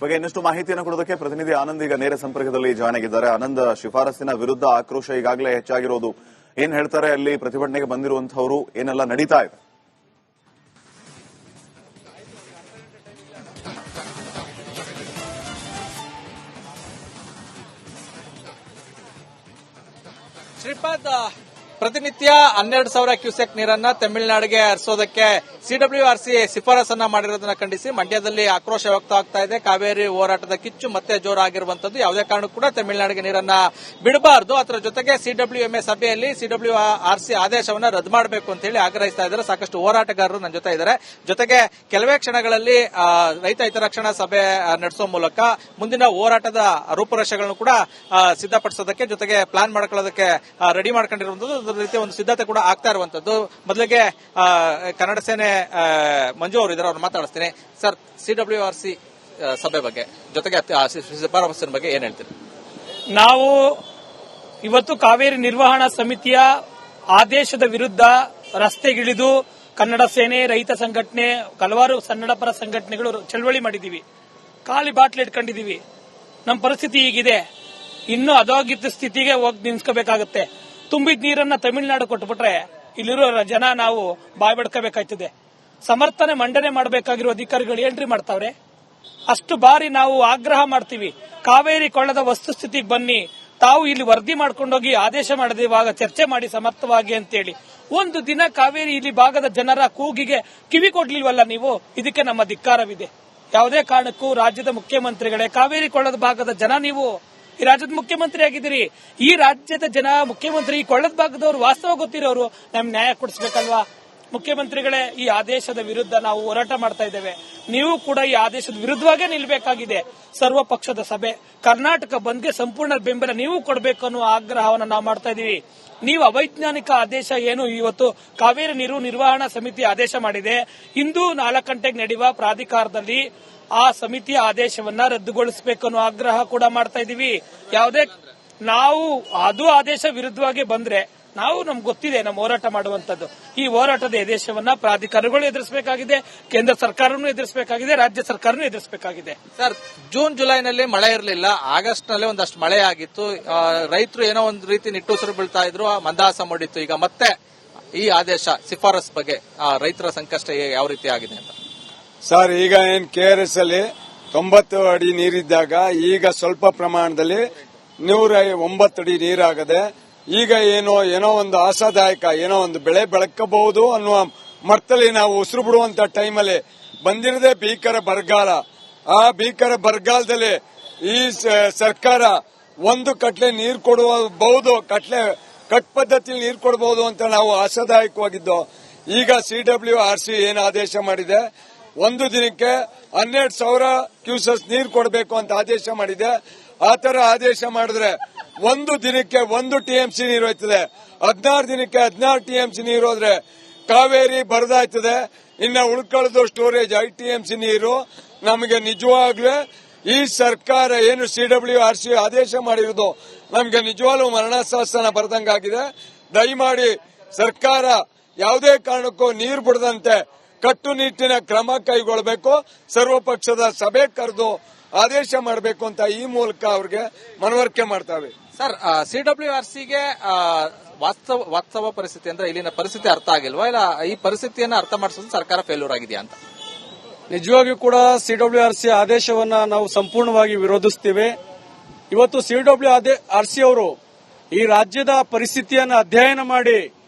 ಬಗ್ಗೆ ಇನ್ನಷ್ಟು ಮಾಹಿತಿಯನ್ನು ಕೊಡೋದಕ್ಕೆ ಪ್ರತಿನಿಧಿ ಆನಂದ್ ಈಗ ನೇರ ಸಂಪರ್ಕದಲ್ಲಿ ಜಾಯ್ನ್ ಆಗಿದ್ದಾರೆ. ಆನಂದ್, ಶಿಫಾರಸ್ಸಿನ ವಿರುದ್ಧ ಆಕ್ರೋಶ ಈಗಾಗಲೇ ಹೆಚ್ಚಾಗಿರೋದು, ಏನ್ ಹೇಳ್ತಾರೆ ಅಲ್ಲಿ ಪ್ರತಿಭಟನೆಗೆ ಬಂದಿರುವಂತಹವರು, ಏನೆಲ್ಲ ನಡೀತಾ ಇದೆ? ಶ್ರೀಪಾದ್, ಪ್ರತಿನಿತ್ಯ 12,000 ಕ್ಯೂಸೆಕ್ ನೀರನ್ನ ತಮಿಳುನಾಡಿಗೆ ಹರಿಸೋದಕ್ಕೆ ಸಿಡಬ್ಲ್ಯೂಆರ್ಸಿ ಶಿಫಾರಸನ್ನ ಮಾಡಿರೋದನ್ನ ಖಂಡಿಸಿ ಮಂಡ್ಯದಲ್ಲಿ ಆಕ್ರೋಶ ವ್ಯಕ್ತವಾಗ್ತಾ ಇದೆ. ಕಾವೇರಿ ಹೋರಾಟದ ಕಿಚ್ಚು ಮತ್ತೆ ಜೋರಾಗಿರುವಂತದ್ದು. ಯಾವುದೇ ಕಾರಣಕ್ಕೂ ಕೂಡ ತಮಿಳುನಾಡಿಗೆ ನೀರನ್ನ ಬಿಡಬಾರದು. ಅದರ ಜೊತೆಗೆ ಸಿಡಬ್ಲ್ಯೂಎಂಎ ಸಭೆಯಲ್ಲಿ ಸಿಡಬ್ಲ್ಯೂಆರ್ಸಿ ಆದೇಶವನ್ನ ರದ್ದು ಮಾಡಬೇಕು ಅಂತ ಹೇಳಿ ಆಗ್ರಹಿಸ್ತಾ ಇದ್ದಾರೆ. ಸಾಕಷ್ಟು ಹೋರಾಟಗಾರರು ನನ್ನ ಜೊತೆ ಇದ್ದಾರೆ. ಜೊತೆಗೆ ಕೆಲವೇ ಕ್ಷಣಗಳಲ್ಲಿ ರೈತ ಹಿತರಕ್ಷಣಾ ಸಭೆ ನಡೆಸುವ ಮೂಲಕ ಮುಂದಿನ ಹೋರಾಟದ ರೂಪುರೇಷೆಗಳನ್ನು ಕೂಡ ಸಿದ್ಧಪಡಿಸೋದಕ್ಕೆ, ಜೊತೆಗೆ ಪ್ಲಾನ್ ಮಾಡ್ಕೊಳ್ಳೋದಕ್ಕೆ ರೆಡಿ ಮಾಡ್ಕೊಂಡಿರುವಂತದ್ದು, ಅದರ ರೀತಿ ಒಂದು ಸಿದ್ಧತೆ ಕೂಡ ಆಗ್ತಾ ಇರುವಂತದ್ದು. ಮೊದಲಿಗೆ ಕನ್ನಡ ಸೇನೆ ಮಂಜು ಅವರು ಇದ್ದಾರೆ, ಅವ್ರು ಮಾತಾಡಿಸ್ತೀನಿ. ಸರ್, ಸಿಡಬ್ಲ್ಯೂಆರ್ಸಿ ಸಭೆ ಬಗ್ಗೆ, ಜೊತೆಗೆ ಶಿಫಾರಸ್ಸಿನ ಬಗ್ಗೆ ಏನ್ ಹೇಳ್ತೀರಿ? ನಾವು ಇವತ್ತು ಕಾವೇರಿ ನಿರ್ವಹಣಾ ಸಮಿತಿಯ ಆದೇಶದ ವಿರುದ್ಧ ರಸ್ತೆಗಿಳಿದು ಕನ್ನಡ ಸೇನೆ, ರೈತ ಸಂಘಟನೆ, ಹಲವಾರು ಕನ್ನಡ ಪರ ಸಂಘಟನೆಗಳು ಚಳವಳಿ ಮಾಡಿದೀವಿ. ಖಾಲಿ ಬಾಟ್ಲಿ ಇಟ್ಕೊಂಡಿದೀವಿ. ನಮ್ಮ ಪರಿಸ್ಥಿತಿ ಹೀಗಿದೆ. ಇನ್ನೂ ಅಧೋಗಿತ ಸ್ಥಿತಿಗೆ ಹೋಗಿ ನಿಲ್ಸ್ಕೋಬೇಕಾಗುತ್ತೆ. ತುಂಬಿದ ನೀರನ್ನ ತಮಿಳುನಾಡು ಕೊಟ್ಬಿಟ್ರೆ ಇಲ್ಲಿರೋ ಜನ ನಾವು ಬಾಯ್ ಬಡ್ಕೋಬೇಕಾಯ್ತದೆ. ಸಮರ್ಥನೆ ಮಂಡನೆ ಮಾಡಬೇಕಾಗಿರೋ ಅಧಿಕಾರಿಗಳು ಏನ್ರಿ ಮಾಡ್ತಾವ್ರೆ? ಅಷ್ಟು ಬಾರಿ ನಾವು ಆಗ್ರಹ ಮಾಡ್ತೀವಿ, ಕಾವೇರಿ ಕೊಳ್ಳದ ವಸ್ತುಸ್ಥಿತಿಗೆ ಬನ್ನಿ, ತಾವು ಇಲ್ಲಿ ವರದಿ ಮಾಡ್ಕೊಂಡೋಗಿ ಆದೇಶ ಮಾಡದೆ ಇವಾಗ ಚರ್ಚೆ ಮಾಡಿ ಸಮರ್ಥವಾಗಿ ಅಂತೇಳಿ. ಒಂದು ದಿನ ಕಾವೇರಿ ಇಲ್ಲಿ ಭಾಗದ ಜನರ ಕೂಗಿಗೆ ಕಿವಿ ಕೊಡ್ಲಿಲ್ವಲ್ಲ ನೀವು? ಇದಕ್ಕೆ ನಮ್ಮ ಧಿಕ್ಕಾರವಿದೆ. ಯಾವುದೇ ಕಾರಣಕ್ಕೂ ರಾಜ್ಯದ ಮುಖ್ಯಮಂತ್ರಿಗಳೇ, ಕಾವೇರಿ ಕೊಳ್ಳದ ಭಾಗದ ಜನ ನೀವು ಈ ರಾಜ್ಯದ ಮುಖ್ಯಮಂತ್ರಿ ಆಗಿದ್ದೀರಿ. ಈ ರಾಜ್ಯದ ಜನ ಮುಖ್ಯಮಂತ್ರಿ, ಈ ಕೊಳ್ಳದ ಭಾಗದವರು ವಾಸ್ತವ ಗೊತ್ತಿರೋರು ನಮ್ಗೆ ನ್ಯಾಯ ಕೊಡಿಸಬೇಕಲ್ವಾ? ಮುಖ್ಯಮಂತ್ರಿಗಳೇ, ಈ ಆದೇಶದ ವಿರುದ್ಧ ನಾವು ಹೋರಾಟ ಮಾಡ್ತಾ ಇದ್ದೇವೆ. ನೀವು ಕೂಡ ಈ ಆದೇಶದ ವಿರುದ್ಧವಾಗೇ ನಿಲ್ಬೇಕಾಗಿದೆ. ಸರ್ವ ಪಕ್ಷದ ಸಭೆ, ಕರ್ನಾಟಕ ಬಂದ್ಗೆ ಸಂಪೂರ್ಣ ಬೆಂಬಲ ನೀವು ಕೊಡಬೇಕು ಅನ್ನುವ ಆಗ್ರಹವನ್ನು ನಾವು ಮಾಡ್ತಾ ಇದೀವಿ. ನೀವು ಅವೈಜ್ಞಾನಿಕ ಆದೇಶ ಏನು ಇವತ್ತು ಕಾವೇರಿ ನೀರು ನಿರ್ವಹಣಾ ಸಮಿತಿ ಆದೇಶ ಮಾಡಿದೆ, ಇಂದು 4 ಗಂಟೆಗೆ ನಡೆಯುವ ಪ್ರಾಧಿಕಾರದಲ್ಲಿ ಆ ಸಮಿತಿಯ ಆದೇಶವನ್ನ ರದ್ದುಗೊಳಿಸಬೇಕು ಅನ್ನೋ ಆಗ್ರಹ ಕೂಡ ಮಾಡ್ತಾ ಇದೀವಿ. ಯಾವುದೇ ನಾವು ಅದು ಆದೇಶ ವಿರುದ್ಧವಾಗಿ ಬಂದ್ರೆ ನಾವು ನಮ್ಗೆ ಗೊತ್ತಿದೆ ನಮ್ಮ ಹೋರಾಟ ಮಾಡುವಂತದ್ದು. ಈ ಹೋರಾಟದ ಆದೇಶವನ್ನ ಪ್ರಾಧಿಕಾರಗಳು ಎದುರಿಸಬೇಕಾಗಿದೆ, ಕೇಂದ್ರ ಸರ್ಕಾರನೂ ಎದುರಿಸಬೇಕಾಗಿದೆ, ರಾಜ್ಯ ಸರ್ಕಾರನೂ ಎದುರಿಸಬೇಕಾಗಿದೆ. ಸರ್, ಜೂನ್ ಜುಲೈನಲ್ಲಿ ಮಳೆ ಇರಲಿಲ್ಲ, ಆಗಸ್ಟ್ ನಲ್ಲಿ ಒಂದಷ್ಟು ಮಳೆ ಆಗಿತ್ತು. ರೈತರು ಏನೋ ಒಂದು ರೀತಿ ನಿಟ್ಟುಸಿರು ಬೀಳ್ತಾ ಇದ್ರು, ಮಂದಹಾಸ ಮಾಡಿತ್ತು. ಈಗ ಮತ್ತೆ ಈ ಆದೇಶ ಶಿಫಾರಸ್ ಬಗ್ಗೆ ರೈತರ ಸಂಕಷ್ಟ ಯಾವ ರೀತಿ ಆಗಿದೆ ಅಂತ? ಸರ್, ಈಗ ಏನ್ ಕೆಆರ್ಎಸ್ ಅಲ್ಲಿ 90 ಅಡಿ ನೀರಿದ್ದಾಗ ಈಗ ಸ್ವಲ್ಪ ಪ್ರಮಾಣದಲ್ಲಿ 109 ಅಡಿ ನೀರಾಗದೆ, ಈಗ ಏನೋ ಒಂದು ಆಶಾದಾಯಕ, ಏನೋ ಒಂದು ಬೆಳೆ ಬೆಳಕಬಹುದು ಅನ್ನುವ ಮಟ್ಟದಲ್ಲಿ ನಾವು ಉಸಿರು ಬಿಡುವಂತ ಟೈಮಲ್ಲಿ ಬಂದಿರದೆ ಭೀಕರ ಬರಗಾಲ. ಆ ಭೀಕರ ಬರಗಾಲದಲ್ಲಿ ಈ ಸರ್ಕಾರ ಒಂದು ಕಟ್ಲೆ ನೀರು ಕೊಡಬಹುದು, ಕಟ್ ಪದ್ಧತಿಯಲ್ಲಿ ನೀರು ಕೊಡಬಹುದು ಅಂತ ನಾವು ಆಶಾದಾಯಕವಾಗಿದ್ದು. ಈಗ ಸಿಡಬ್ಲ್ಯೂಆರ್ಸಿ ಏನು ಆದೇಶ ಮಾಡಿದೆ, ಒಂದು ದಿನಕ್ಕೆ 12,000 ಕ್ಯೂಸೆಸ್ ನೀರು ಕೊಡಬೇಕು ಅಂತ ಆದೇಶ ಮಾಡಿದೆ. ಆ ತರ ಆದೇಶ ಮಾಡಿದ್ರೆ ಒಂದು ದಿನಕ್ಕೆ 1 ಟಿಎಂಸಿ ನೀರು ಹೋಯ್ತದೆ. 16 ದಿನಕ್ಕೆ 16 ಟಿಎಂಸಿ ನೀರು ಹೋದ್ರೆ ಕಾವೇರಿ ಬರದಾಯ್ತದೆ. ಇನ್ನ ಉಳ್ಕೊಳ್ಳೋದು ಸ್ಟೋರೇಜ್ 5 ಟಿಎಂಸಿ ನೀರು. ನಮಗೆ ನಿಜವಾಗ್ಲೂ ಈ ಸರ್ಕಾರ ಏನು ಸಿಡಬ್ಲ್ಯೂಆರ್ಸಿ ಆದೇಶ ಮಾಡಿರೋದು ನಮಗೆ ನಿಜವಾಗ್ಲೂ ಮರಣಶಾಸನ ಬರೆದಂಗಾಗಿದೆ. ದಯಮಾಡಿ ಸರ್ಕಾರ ಯಾವುದೇ ಕಾರಣಕ್ಕೂ ನೀರು ಬಿಡದಂತೆ ಕಟ್ಟುನಿಟ್ಟಿನ ಕ್ರಮ ಕೈಗೊಳ್ಳಬೇಕು. ಸರ್ವಪಕ್ಷದ ಸಭೆ ಕರೆದು ಆದೇಶ ಮಾಡಬೇಕು ಅಂತ ಈ ಮೂಲಕ ಅವ್ರಿಗೆ ಮನವರಿಕೆ ಮಾಡ್ತಾವೆ. ಸರ್, ಸಿಡಬ್ಲ್ಯೂಆರ್ಸಿಗೆ ವಾಸ್ತವ ಪರಿಸ್ಥಿತಿ ಅಂದ್ರೆ ಇಲ್ಲಿನ ಪರಿಸ್ಥಿತಿ ಅರ್ಥ ಆಗಿಲ್ವಾ, ಇಲ್ಲ ಈ ಪರಿಸ್ಥಿತಿಯನ್ನು ಅರ್ಥ ಮಾಡಿಸೋದು ಸರ್ಕಾರ ಫೇಲ್ಯೂರ್ ಆಗಿದೆಯಾ ಅಂತ? ನಿಜವಾಗಿಯೂ ಕೂಡ ಸಿಡಬ್ಲ್ಯೂಆರ್ಸಿ ಆದೇಶವನ್ನ ನಾವು ಸಂಪೂರ್ಣವಾಗಿ ವಿರೋಧಿಸುತ್ತೇವೆ. ಇವತ್ತು ಸಿಡಬ್ಲ್ಯೂಆರ್ಸಿ ಅವರು ಈ ರಾಜ್ಯದ ಪರಿಸ್ಥಿತಿಯನ್ನು ಅಧ್ಯಯನ ಮಾಡಿ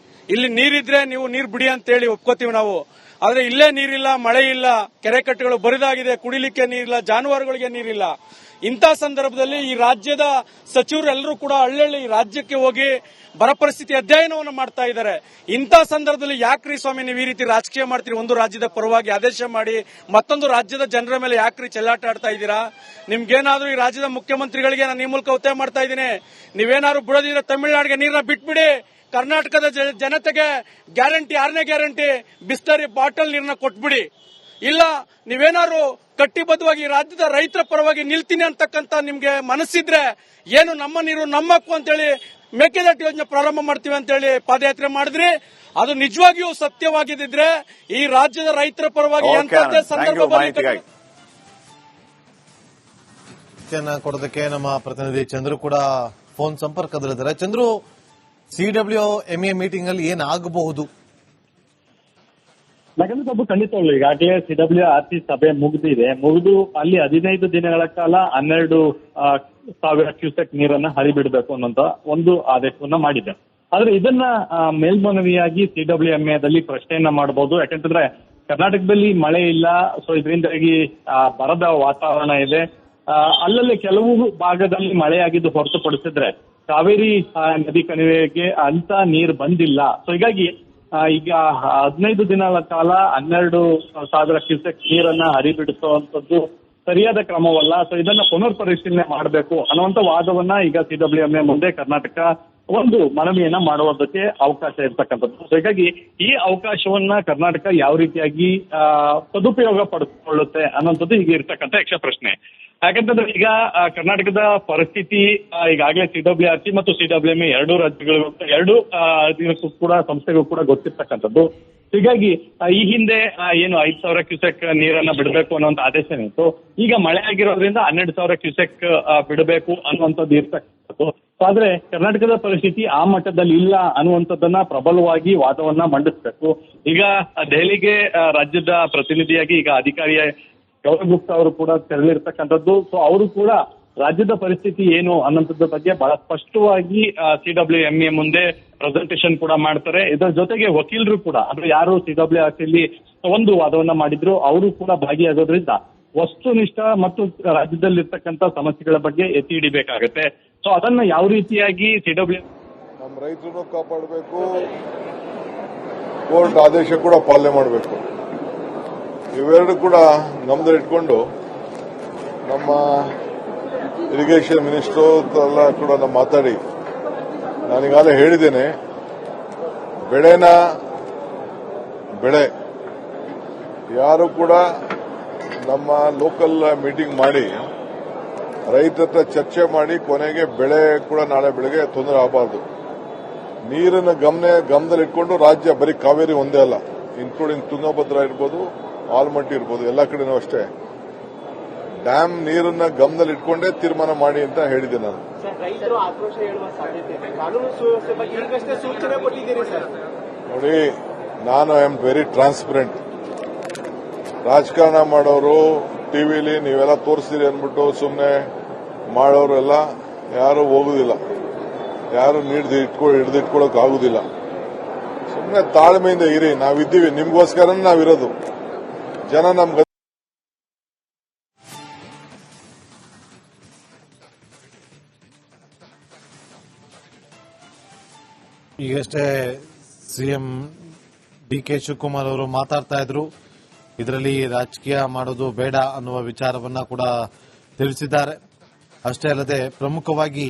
ಇಲ್ಲಿ ನೀರಿದ್ರೆ ನೀವು ನೀರು ಬಿಡಿ ಅಂತ ಹೇಳಿ ಒಪ್ಕೋತೀವಿ ನಾವು. ಆದ್ರೆ ಇಲ್ಲೇ ನೀರಿಲ್ಲ, ಮಳೆ ಇಲ್ಲ, ಕೆರೆ ಕಟ್ಟೆಗಳು ಬರಿದಾಗಿದೆ, ಕುಡಿಲಿಕ್ಕೆ ನೀರಿಲ್ಲ, ಜಾನುವಾರುಗಳಿಗೆ ನೀರಿಲ್ಲ. ಇಂಥ ಸಂದರ್ಭದಲ್ಲಿ ಈ ರಾಜ್ಯದ ಸಚಿವರೆಲ್ಲರೂ ಕೂಡ ಹಳ್ಳಿ ರಾಜ್ಯಕ್ಕೆ ಹೋಗಿ ಬರ ಪರಿಸ್ಥಿತಿ ಅಧ್ಯಯನವನ್ನು ಮಾಡ್ತಾ ಇದ್ದಾರೆ. ಇಂಥ ಸಂದರ್ಭದಲ್ಲಿ ಯಾಕ್ರಿ ಸ್ವಾಮಿ ನೀವು ಈ ರೀತಿ ರಾಜಕೀಯ ಮಾಡ್ತೀರಿ? ಒಂದು ರಾಜ್ಯದ ಪರವಾಗಿ ಆದೇಶ ಮಾಡಿ ಮತ್ತೊಂದು ರಾಜ್ಯದ ಜನರ ಮೇಲೆ ಯಾಕ್ರಿ ಚೆಲ್ಲಾಟ ಆಡ್ತಾ ಇದ್ದೀರಾ? ನಿಮ್ಗೇನಾದ್ರೂ ಈ ರಾಜ್ಯದ ಮುಖ್ಯಮಂತ್ರಿಗಳಿಗೆ ನಾನು ಈ ಮೂಲಕ ಒತ್ತಾಯ ಮಾಡ್ತಾ ಇದ್ದೀನಿ, ನೀವೇನಾದ್ರು ಬಿಡೋದಿದ್ರೆ ತಮಿಳುನಾಡಿಗೆ ನೀರನ್ನ ಬಿಟ್ಬಿಡಿ. ಕರ್ನಾಟಕದ ಜನತೆಗೆ ಗ್ಯಾರಂಟಿ, 6ನೇ ಗ್ಯಾರಂಟಿ ಬಿಸ್ಲರಿ ಬಾಟಲ್ ನೀರನ್ನ ಕೊಟ್ಬಿಡಿ. ಇಲ್ಲ ನೀವೇನಾದ್ರು ಕಟ್ಟಿಬದ್ಧವಾಗಿ ರಾಜ್ಯದ ರೈತರ ಪರವಾಗಿ ನಿಲ್ತೀನಿ ಅಂತಕ್ಕಂತ ನಿಮ್ಗೆ ಮನಸ್ಸಿದ್ರೆ ಏನು ನಮ್ಮ ನೀರು ನಮ್ಮ ಹಕ್ಕು ಅಂತೇಳಿ ಮೇಕೆದಾಟು ಯೋಜನೆ ಪ್ರಾರಂಭ ಮಾಡ್ತೀವಿ ಅಂತೇಳಿ ಪಾದಯಾತ್ರೆ ಮಾಡಿದ್ರಿ. ಅದು ನಿಜವಾಗಿಯೂ ಸತ್ಯವಾಗಿದ್ದಿದ್ರೆ ಈ ರಾಜ್ಯದ ರೈತರ ಪರವಾಗಿ ಎಂತದ್ದೇ ಸಂದರ್ಭ ಮಾಹಿತಿಯನ್ನ ಕೊಡೋದಕ್ಕೆ ನಮ್ಮ ಪ್ರತಿನಿಧಿ ಚಂದ್ರು ಕೂಡ ಫೋನ್ ಸಂಪರ್ಕದಲ್ಲಿದ್ದಾರೆ. ಚಂದ್ರು, CWMA ಮೀಟಿಂಗ್ ಅಲ್ಲಿ ಏನಾಗಬಹುದು? ನಗರಸಭೆ ಖಂಡಿತವಾಗ್ಲು ಈಗಾಗಲೇ CWRC ಸಭೆ ಮುಗಿದು ಅಲ್ಲಿ 15 ದಿನಗಳ ಕಾಲ 12,000 ಕ್ಯೂಸೆಕ್ ನೀರನ್ನ ಹರಿಬಿಡಬೇಕು ಅನ್ನೋಂತ ಒಂದು ಆದೇಶವನ್ನ ಮಾಡಿದೆ. ಆದ್ರೆ ಇದನ್ನ ಮೇಲ್ಮನವಿಯಾಗಿ CWMAದಲ್ಲಿ ಪ್ರಶ್ನೆಯನ್ನ ಮಾಡಬಹುದು. ಯಾಕಂತಂದ್ರೆ ಕರ್ನಾಟಕದಲ್ಲಿ ಮಳೆ ಇಲ್ಲ, ಸೊ ಇದರಿಂದಾಗಿ ಬರದ ವಾತಾವರಣ ಇದೆ. ಅಲ್ಲಲ್ಲಿ ಕೆಲವು ಭಾಗದಲ್ಲಿ ಮಳೆಯಾಗಿದ್ದು ಹೊರತುಪಡಿಸಿದ್ರೆ ಕಾವೇರಿ ನದಿ ಕಣಿವೆಗೆ ಅಂತ ನೀರು ಬಂದಿಲ್ಲ. ಸೊ ಹೀಗಾಗಿ ಈಗ 15 ದಿನಗಳ ಕಾಲ 12,000 ಕ್ಯೂಸೆಕ್ ನೀರನ್ನ ಹರಿಬಿಡಿಸುವಂತದ್ದು ಸರಿಯಾದ ಕ್ರಮವಲ್ಲ. ಸೊ ಇದನ್ನ ಪುನರ್ ಪರಿಶೀಲನೆ ಮಾಡಬೇಕು ಅನ್ನುವಂತ ವಾದವನ್ನ ಈಗ CWMA ಮುಂದೆ ಕರ್ನಾಟಕ ಒಂದು ಮನವಿಯನ್ನ ಮಾಡುವುದಕ್ಕೆ ಅವಕಾಶ ಇರ್ತಕ್ಕಂಥದ್ದು. ಸೊ ಹೀಗಾಗಿ ಈ ಅವಕಾಶವನ್ನ ಕರ್ನಾಟಕ ಯಾವ ರೀತಿಯಾಗಿ ಸದುಪಯೋಗ ಪಡಿಸಿಕೊಳ್ಳುತ್ತೆ ಅನ್ನೋಂಥದ್ದು ಈಗ ಇರ್ತಕ್ಕಂಥ ಯಕ್ಷ ಪ್ರಶ್ನೆ. ಯಾಕಂತಂದ್ರೆ ಈಗ ಕರ್ನಾಟಕದ ಪರಿಸ್ಥಿತಿ ಈಗಾಗಲೇ CWRC ಮತ್ತು CWMA ಎರಡೂ ರಾಜ್ಯಗಳಿಗೂ ಇದಕ್ಕೂ ಕೂಡ ಸಂಸ್ಥೆಗೂ ಕೂಡ ಗೊತ್ತಿರ್ತಕ್ಕಂಥದ್ದು. ಹೀಗಾಗಿ ಈ ಹಿಂದೆ ಏನು 5,000 ಕ್ಯೂಸೆಕ್ ನೀರನ್ನ ಬಿಡಬೇಕು ಅನ್ನುವಂತ ಆದೇಶ ಇತ್ತು. ಈಗ ಮಳೆ ಆಗಿರೋದ್ರಿಂದ 12,000 ಕ್ಯೂಸೆಕ್ ಬಿಡಬೇಕು ಅನ್ನುವಂಥದ್ದು ಇರ್ತಕ್ಕಂಥದ್ದು. ಆದ್ರೆ ಕರ್ನಾಟಕದ ಪರಿಸ್ಥಿತಿ ಆ ಮಟ್ಟದಲ್ಲಿ ಇಲ್ಲ ಅನ್ನುವಂಥದ್ದನ್ನ ಪ್ರಬಲವಾಗಿ ವಾದವನ್ನ ಮಂಡಿಸಬೇಕು. ಈಗ ದೆಹಲಿಗೆ ರಾಜ್ಯದ ಪ್ರತಿನಿಧಿಯಾಗಿ ಈಗ ಅಧಿಕಾರಿಯ ಗೌರವ್ ಗುಪ್ತಾ ಅವರು ಕೂಡ ತೆರಳಿರ್ತಕ್ಕಂಥದ್ದು. ಸೊ ಅವರು ಕೂಡ ರಾಜ್ಯದ ಪರಿಸ್ಥಿತಿ ಏನು ಅನ್ನೋದ್ರ ಬಗ್ಗೆ ಬಹಳ ಸ್ಪಷ್ಟವಾಗಿ CWMA ಮುಂದೆ ಪ್ರೆಸೆಂಟೇಷನ್ ಕೂಡ ಮಾಡ್ತಾರೆ. ಇದರ ಜೊತೆಗೆ ವಕೀಲರು ಕೂಡ ಅಂದ್ರೆ ಯಾರು CWRCಯಲ್ಲಿ ಒಂದು ವಾದವನ್ನ ಮಾಡಿದ್ರು ಅವರು ಕೂಡ ಭಾಗಿಯಾಗೋದ್ರಿಂದ ವಸ್ತುನಿಷ್ಠ ಮತ್ತು ರಾಜ್ಯದಲ್ಲಿರ್ತಕ್ಕಂಥ ಸಮಸ್ಯೆಗಳ ಬಗ್ಗೆ ಎತ್ತಿ ಹಿಡಿಬೇಕಾಗತ್ತೆ. ಸೊ ಅದನ್ನ ಯಾವ ರೀತಿಯಾಗಿ ನಮ್ಮ ರೈತರನ್ನು ಕಾಪಾಡಬೇಕು, ಕೋರ್ಟ್ ಆದೇಶ ಕೂಡ ಪಾಲನೆ ಮಾಡಬೇಕು. ಇವೆರಡು ಕೂಡ ಗಮನದಲ್ಲಿ ಇಟ್ಕೊಂಡು ನಮ್ಮ ಇರಿಗೇಷನ್ ಮಿನಿಸ್ಟರ್ ಎಲ್ಲ ಕೂಡ ನಾವು ಮಾತಾಡಿ ನಾನೀಗಾಗಲೇ ಹೇಳಿದ್ದೇನೆ, ಬೆಳೆ ಯಾರು ಕೂಡ ನಮ್ಮ ಲೋಕಲ್ ಮೀಟಿಂಗ್ ಮಾಡಿ ರೈತರ ಹತ್ರ ಚರ್ಚೆ ಮಾಡಿ ಕೊನೆಗೆ ಬೆಳೆ ಕೂಡ ನಾಳೆ ಬೆಳಗ್ಗೆ ತೊಂದರೆ ಆಗಬಾರ್ದು. ನೀರನ್ನು ಗಮನದಲ್ಲಿ ಇಟ್ಕೊಂಡು ರಾಜ್ಯ ಬರೀ ಕಾವೇರಿ ಒಂದೇ ಅಲ್ಲ, ಇನ್ಕ್ಲೂಡಿಂಗ್ ತುಂಗಭದ್ರಾ ಇರ್ಬೋದು, ಆಲ್ಮಟ್ಟಿ ಇರ್ಬೋದು, ಎಲ್ಲ ಕಡೆನೂ ಅಷ್ಟೇ ಡ್ಯಾಮ್ ನೀರನ್ನ ಗಮನದಲ್ಲಿ ಇಟ್ಕೊಂಡೇ ತೀರ್ಮಾನ ಮಾಡಿ ಅಂತ ಹೇಳಿದ್ದೆ ನಾನು. ನೋಡಿ, ನಾನು ಐ ಆಮ್ ವೆರಿ ಟ್ರಾನ್ಸ್ಪರೆಂಟ್. ರಾಜಕಾರಣ ಮಾಡೋರು ಟಿವಿಲಿ ನೀವೆಲ್ಲ ತೋರಿಸ್ತೀರಿ ಅಂದ್ಬಿಟ್ಟು ಸುಮ್ಮನೆ ಮಾಡೋರೆಲ್ಲ ಯಾರು ಹೋಗುದಿಲ್ಲ, ಯಾರು ಹಿಡಿದಿಟ್ಕೊಳ್ಳೋಕೆ ಆಗುದಿಲ್ಲ. ಸುಮ್ಮನೆ ತಾಳ್ಮೆಯಿಂದ ಇರಿ, ನಾವಿದ್ದೀವಿ, ನಿಮ್ಗೋಸ್ಕರ ನಾವಿರೋದು. ಜನ ನಮ್ಗೆ ಈಗಷ್ಟೇ CM DK ಶಿವಕುಮಾರ್ ಅವರು ಮಾತಾಡ್ತಾ ಇದ್ರು. ಇದರಲ್ಲಿ ರಾಜಕೀಯ ಮಾಡೋದು ಬೇಡ ಅನ್ನುವ ವಿಚಾರವನ್ನ ಕೂಡ ತಿಳಿಸಿದ್ದಾರೆ. ಅಷ್ಟೇ ಅಲ್ಲದೆ ಪ್ರಮುಖವಾಗಿ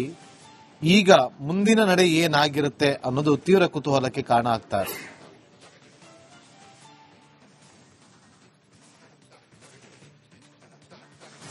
ಈಗ ಮುಂದಿನ ನಡೆ ಏನಾಗಿರುತ್ತೆ ಅನ್ನೋದು ತೀವ್ರ ಕುತೂಹಲಕ್ಕೆ ಕಾರಣ ಆಗ್ತಾ ಇದೆ.